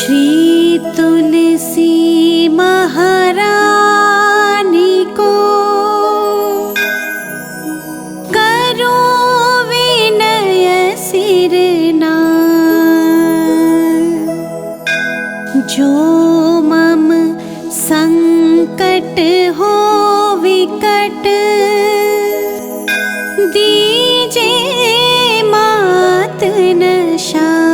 श्री तुलसी महारानी को करो विनय सिरनार। जो मम संकट हो विकट दीजे मात नशार।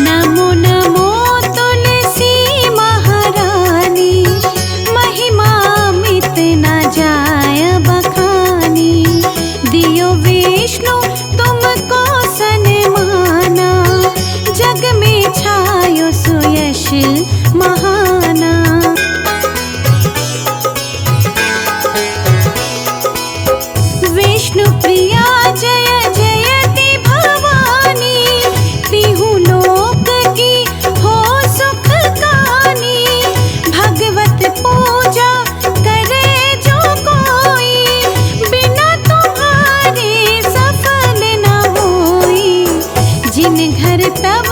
नमो नमो तुलसी महारानी, महिमा मित न जाय बखानी। दियो विष्णु तुमको सन्माना, जग में छायो सुयश महाना। विष्णु प्रिया जय जयति भवानी, तिहु लोक की हो सुख कानी। भगवत पूजा करे जो कोई, बिना तुम्हारे सफल न होई। जिन घर तब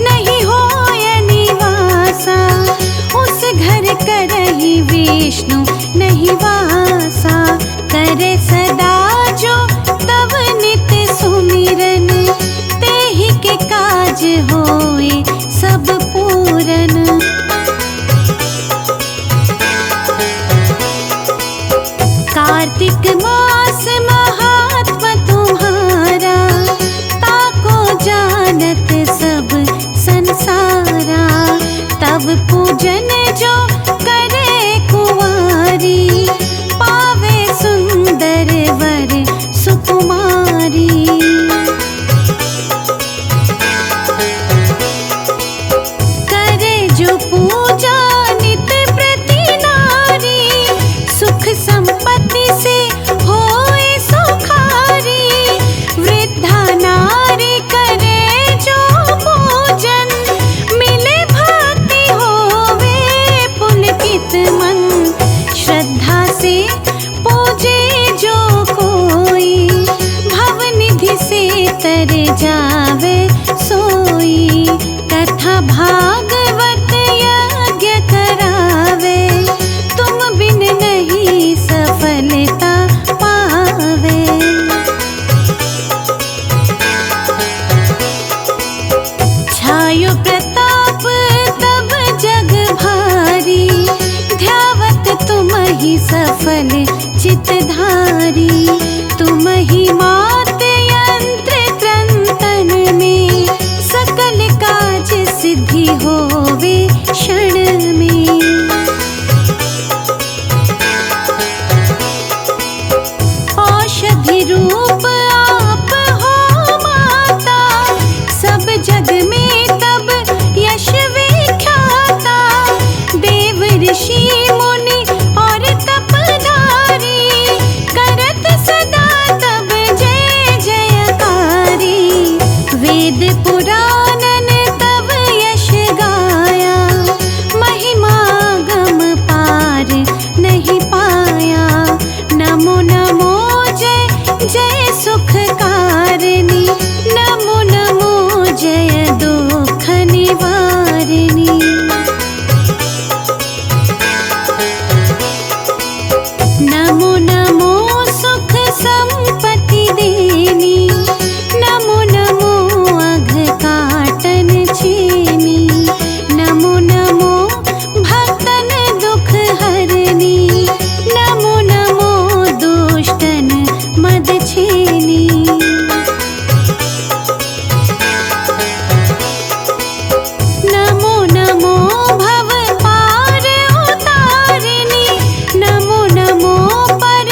नहीं होय निवासा, उस घर करहि विष्णु नहीं वासा। करे सदा जो तब नित्य सुमिरन, तेहि के काज होए सब पूरन। कार्तिक मास महात्म तुम्हारा, ताको जानत सब संसारा। तब पूजन जो करे कुंवारी, पावे सुंदर वर सुकुमारी। करे जो पूजा नित प्रति नारी, सुख संपत्ति से होए सुखारी। वृद्धा नारी करे जो पूजन, मिले भक्ति होवे पुलकित मन। श्रद्धा से पूजे जो कोई, भवनिधि से तर जावे सोई। कथा भागवत यज्ञ करावे, तुम बिन नहीं सफलता पावे। छायो प्रताप तब जग भारी, ध्यावत तुम ही सफल चितधारी। तुम ही मात यंत्र त्रंतन में, सकल काज सिद्धि होवे क्षण में। औषधि रूप आप हो माता, सब जग में तब यश विख्याता। देव ऋषि मुनि और तपधारी, करत सदा तब जय जयकारी। वेद पुराणन तब यश गाया, महिमा गम पार नहीं पाया। नमो नमो जय जय सुख कारिणी, नमो नमो जय दुख निवारिणी। नमो नमो सुख संपत्ति देनी, नमो नमो अघ काटन छेनी। नमो नमो भक्तन दुख हरनी, नमो नमो दुष्टन मद छेनी। नमो नमो भव पार उतारिणी, नमो नमो पर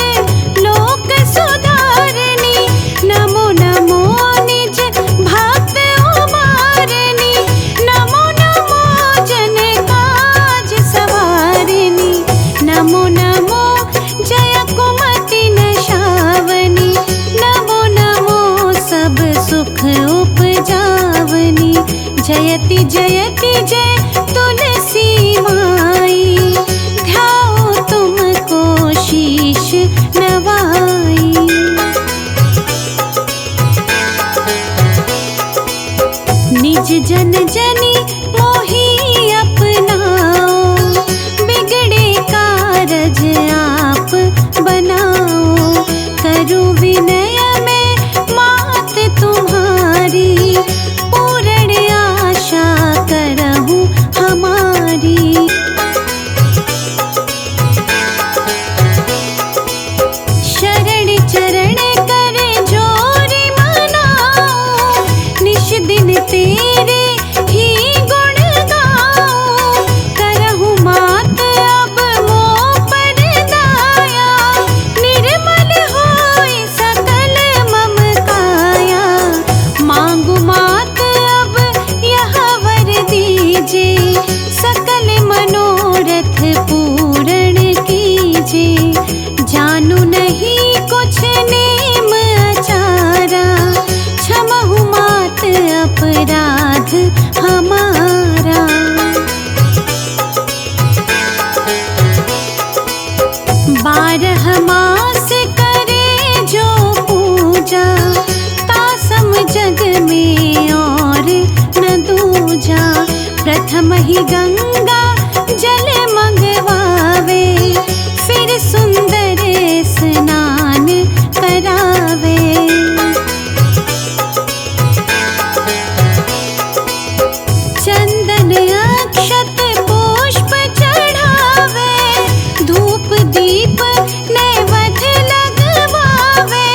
लोक सुधारिणी। नमो नमो निज भक्त उबारिणी, नमो नमो जन काज सवारिणी। नमो नमो जय कुमति नशावनी, नमो नमो सब सुख उपजावनी। जयति जयति जय तुलसी माई, ध्याओ तुमको शीश नवाई। निज जन जनी मोहि अपनाओ, बिगड़े कारज आप बनाओ। करूं विनय में मात तुम्हारी, पूर्ण आशा करहूं हमारी। शरण चरण कर जोरी मनाओ, निश दिन तेरे ही गुण गाऊं। करहूं मात अब मोह पर दाया, निर्मल होए सकल मम काया। मांगू मात अब यह वर दीजे, सकल मनोरथ पूर्ण कीजे। जानू नहीं कुछ नेम अचारा, क्षमहु मात अपराध हमारा। बारह मास करे जो पूजा, तासम जग में और न दूजा। प्रथम ही गंगा जल मंगवावे, फिर सुंदर स्नान करावे। चंदन अक्षत पुष्प चढ़ावे, धूप दीप नैवेद्य लगवावे।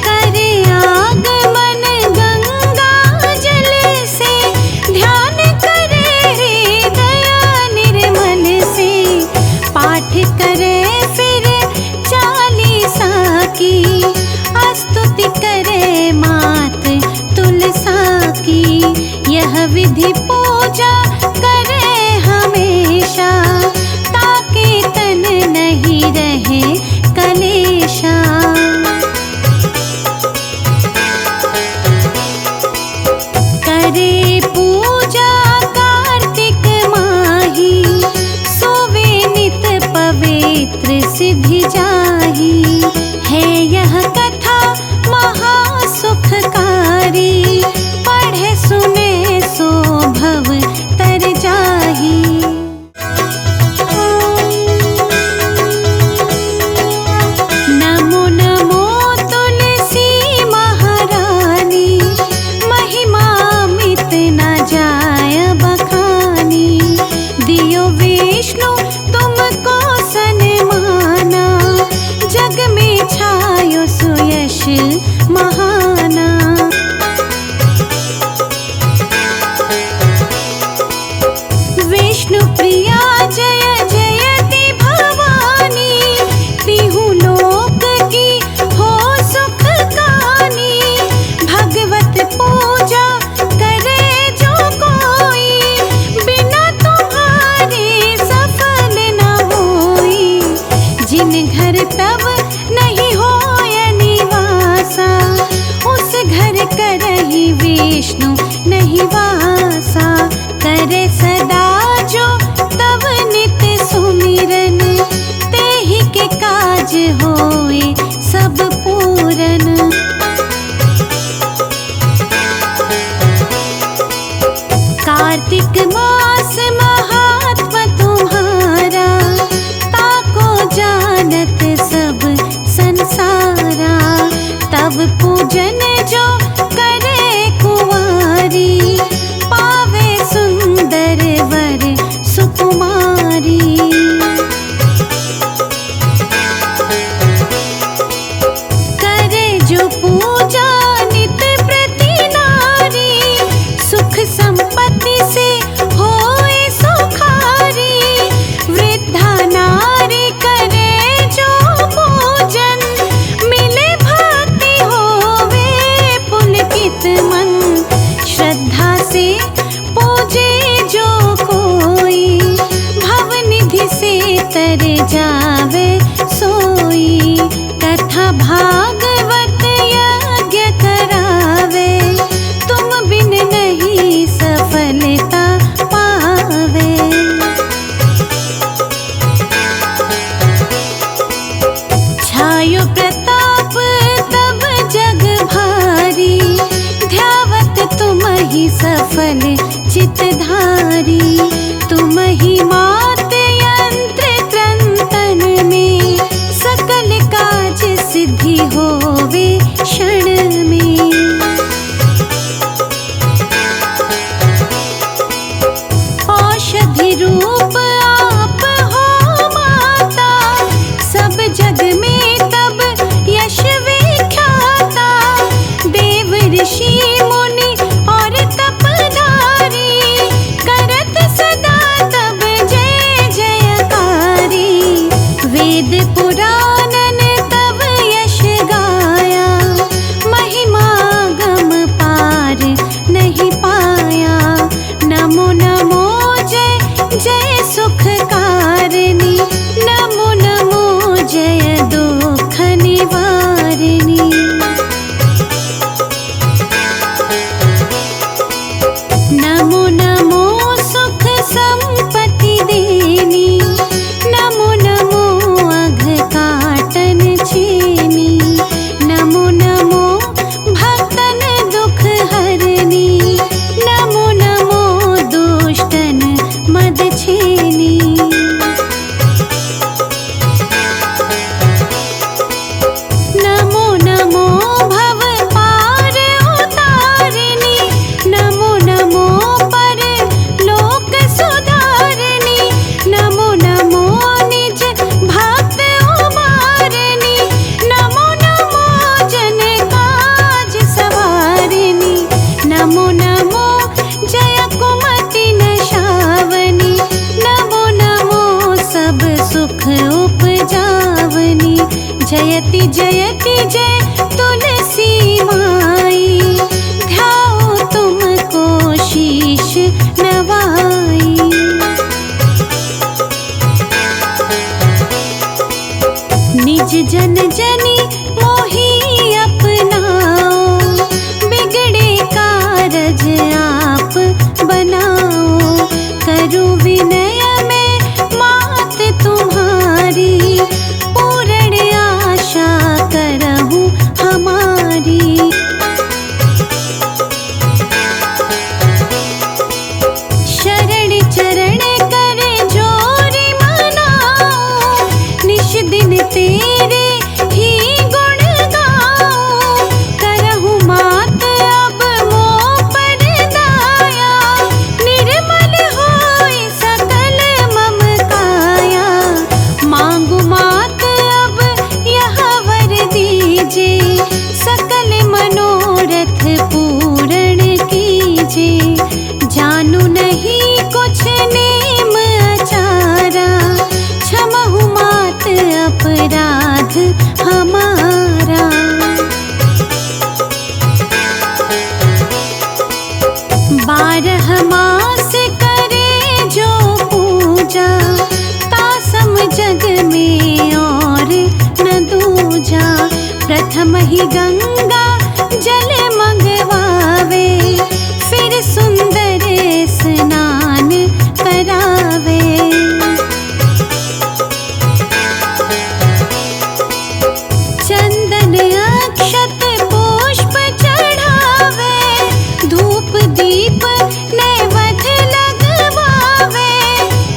करे आगमन गंगा जल से, ध्यान करे हृदय निर्मल से। पाठ करे फिर चालीसा की, स्तुति करे मात तुलसा की। यह विधि पूजा करे हमेशा, ताकि तन नहीं रहे कलेशा। करे पूजा कार्तिक माही, सोवे नित पवित्र सिद्धि जाही। है यह कथा महासुखकारी, पढ़े सुने सो भव तर जाही। नमो नमो तुलसी महारानी, महिमा मित न जाय बखानी। दियो विष्णु तुमको सन्माना, जग में छायो सुयश महाना। विष्णु प्रिया जय जयति भवानी, तिहु लोक की हो सुख कानी। भगवत पूजा करे जो कोई, बिना तुम्हारे सफल न होई। जिन घर तब नहीं होय निवासा, उस घर करहि विष्णु नहीं वासा। करे सदा जो तब नित सुमिरन, तेहि के काज होए सब पूरन। कार्तिक मास महात्मा तुम्हारा, ताको जानत सब संसारा। तब पूजन जो करे कुंवारी, पावे सुंदर वर सुकुमारी। करे जो पूजा नित प्रति नारी, सुख संपत्ति से होए सुखारी। वृद्धा नारी करे जो पूजन, मिले भक्ति होवे पुलकित मन। श्रद्धा से पूजे जो कोई, भवनिधि से तर जावे सोई। कथा भागवत यज्ञ करावे, तुम बिन नहीं सफलता पावे। छायो प्रताप तब जग भारी, ध्यावत तुम ही सफल चितधारी। तुम ही मात यंत्र त्रंतन में, सकल काज सिद्धि होवे क्षण में। औषधि रूप आप हो माता, सब जग में तब यश विख्याता। देव ऋषि मुनि और तपधारी, करत सदा तब जय जयकारी। वेद पुराणन तब यश गाया, महिमा गम पार नहीं पाया। नमो नमो जय जय सुख कारिणी, नमो नमो जय दुख निवारिणी। नमो नमो सुख संपत्ति देनी, नमो नमो अघ काटन छेनी। नमो नमो भक्तन दुख हरनी, नमो नमो दुष्टन मद छेनी। नमो नमो भव पार उतारिणी, नमो नमो पर लोक सुधारिणी। नमो नमो निज भक्त उबारिणी, नमो नमो जन काज सवारिणी। नमो नमो जय कुमति नशावनी, नमो नमो सब सुख उपजावनी। जयति जयति जय तुलसी माई, ध्याओ तुमको शीश नवाई। निज जन जनी मोहि अपनाओ, बिगड़े कारज आप बनाओ। करूं विनय में मात तुम्हारी, पूर्ण आशा करहूं हमारी। शरण चरण कर जोरी मनाओ, निश दिन तेरे ही गुण गाओ। करहूं मात अब मोह पर दाया, निर्मल होय सकल मम काया। मांगू मात अब यह वर दीजे, सकल मनोरथ पूर्ण कीजे। जानू नहीं कुछ नेम अचारा, क्षमहु मात अपराध हमारा। बारह मास करे जो पूजा, तासम जग में और न दूजा। प्रथम ही गंगा जल मंगवावे, फिर सुंदर स्नान करावे। चंदन अक्षत पुष्प चढ़ावे, धूप दीप नैवेद्य लगवावे।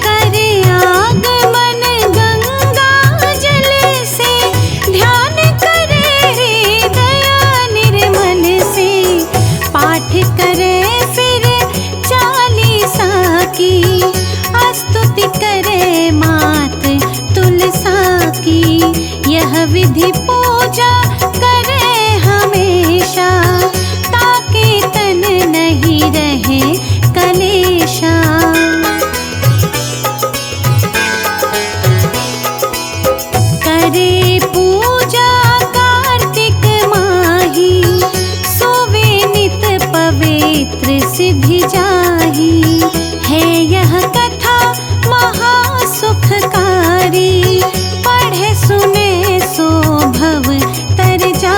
करे आगमन गंगा जल से, ध्यान करे हृदय निर्मल से। पाठ करे फिर चालीसा की, स्तुति करे मात तुलसा की। यह विधि पूजा करे हमेशा, ताकि तन नहीं रहे कलेशा। करे पूजा कार्तिक माही, सोवे नित पवित्र सिद्धि जाही। है यह कथा महासुखकारी, पढ़े सुने सो भव तर जा।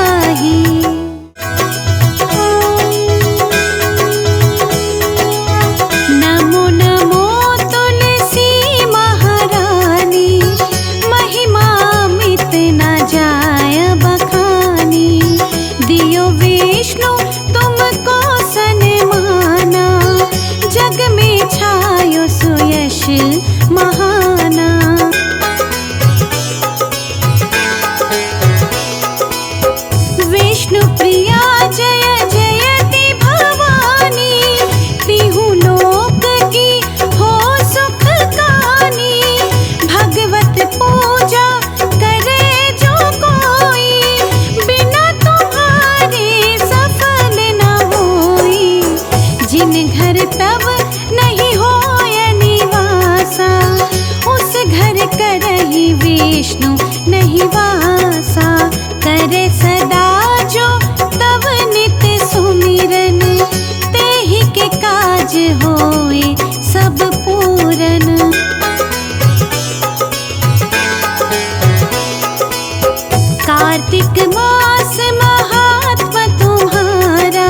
कार्तिक मास महात्मा तुम्हारा,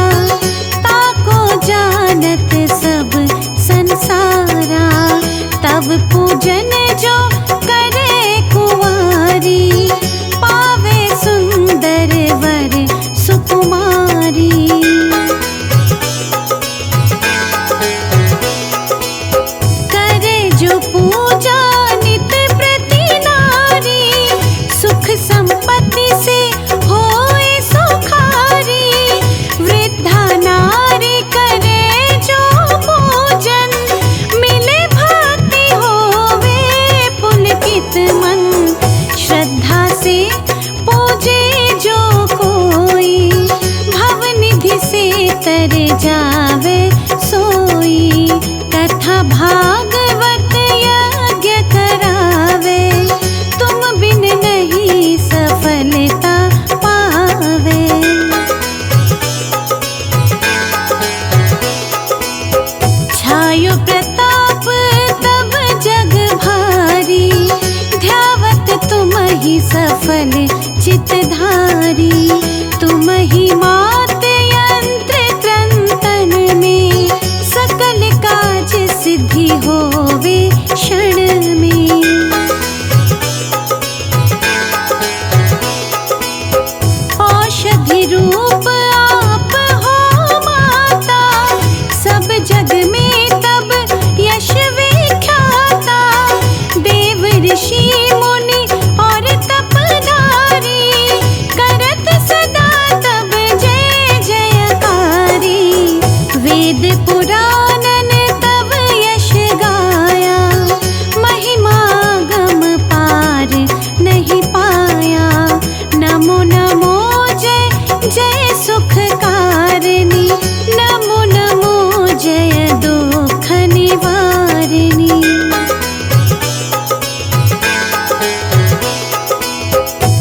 ताको जानत सब संसारा। तब पूजन जो करे कुंवारी, पावे सुंदर वर सुकुमारी। करे जो पूजा नित प्रति नारी, सुख संपत्ति से होए सुखारी। वृद्धा नारी करे जो पूजन, मिले भांति होवे पुलकित मन। श्रद्धा से पूजे जो कोई, भवनिधि से तर जावे सोई। कथा भागवत यज्ञ करावे, तुम बिन नहीं सफलता पावे। छायो प्रताप तब जग भारी, ध्यावत तुम ही सफल चितधारी। तुम ही मात यंत्र त्रंतन में, सकल काज सिद्धि होवे क्षण में। औषधि रूप आप हो माता, सब जग में तब यश विख्याता। देव ऋषि मुनि और तपधारी, करत सदा तब जय जयकारी। वेद पुराणन तब यश गाया, महिमा गम पार नहीं पाया। नमो नमो जय जय सुख कारिणी, नमो नमो जय दुख निवारिणी।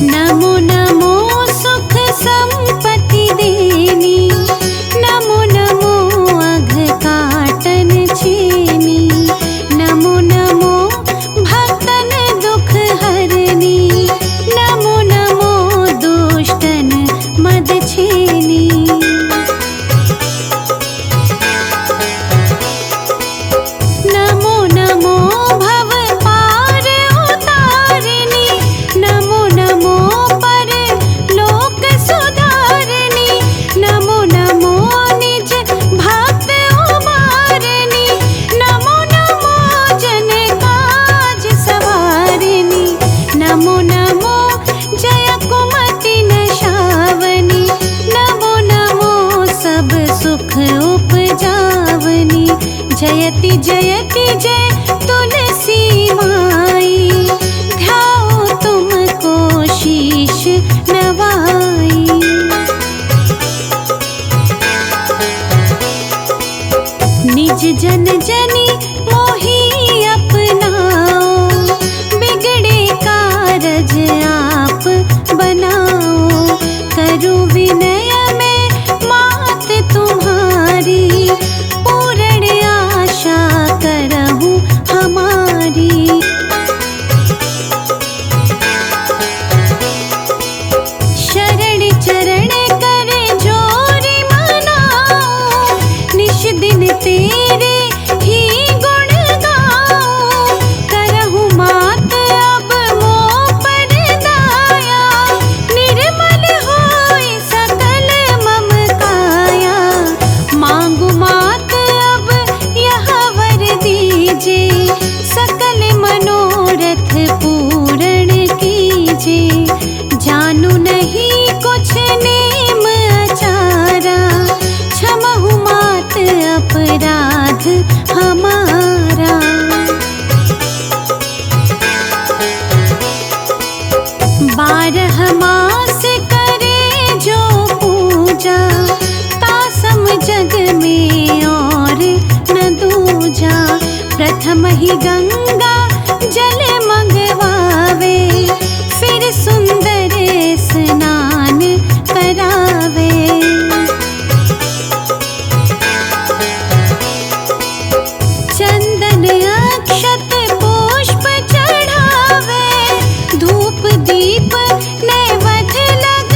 नमो नमो सुख संपत्ति देनी, नमो नमो अघ काटन छेनी। नमो नमो भक्तन दुख हरनी, नमो नमो दुष्टन मद छेनी। नमो नमो भव पार उतारिणी, नमो नमो पर लोक सुधारिणी। नमो नमो निज भक्त उबारिणी, नमो नमो जन काज सवारिणी। नमो नमो जय कुमति नशावनी, नमो नमो सब सुख उपजावनी। जयति जयति जय तुलसी माई, ध्याओ तुमको शीश नवाई। निज जन जनी मोहि अपनाओ, बिगड़े कारज आप बनाओ। करूं विनय में मात तुम्हारी, पूर्ण आशा करहूं हमारी। शरण चरण करे जोरी मनाओ, निश दिन तेरे ही गुण गाओ। करहूं मात अब मोह पर दाया, निर्मल होए सकल मम काया। मांगू मात अब यह वर दीजे, सकल मनोरथ पूर्ण कीजे। जानू नहीं कुछ नेम अचारा, क्षमहु मात अपराध हमारा। बारह मास करे जो पूजा, तासम जग में और न दूजा। प्रथम ही गंगा जल मंगवावे, फिर सुंदर स्नान करावे। चंदन अक्षत पुष्प चढ़ावे, धूप दीप नैवेद्य लगा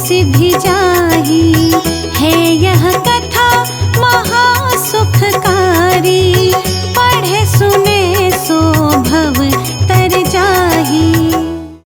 सिद्धि जा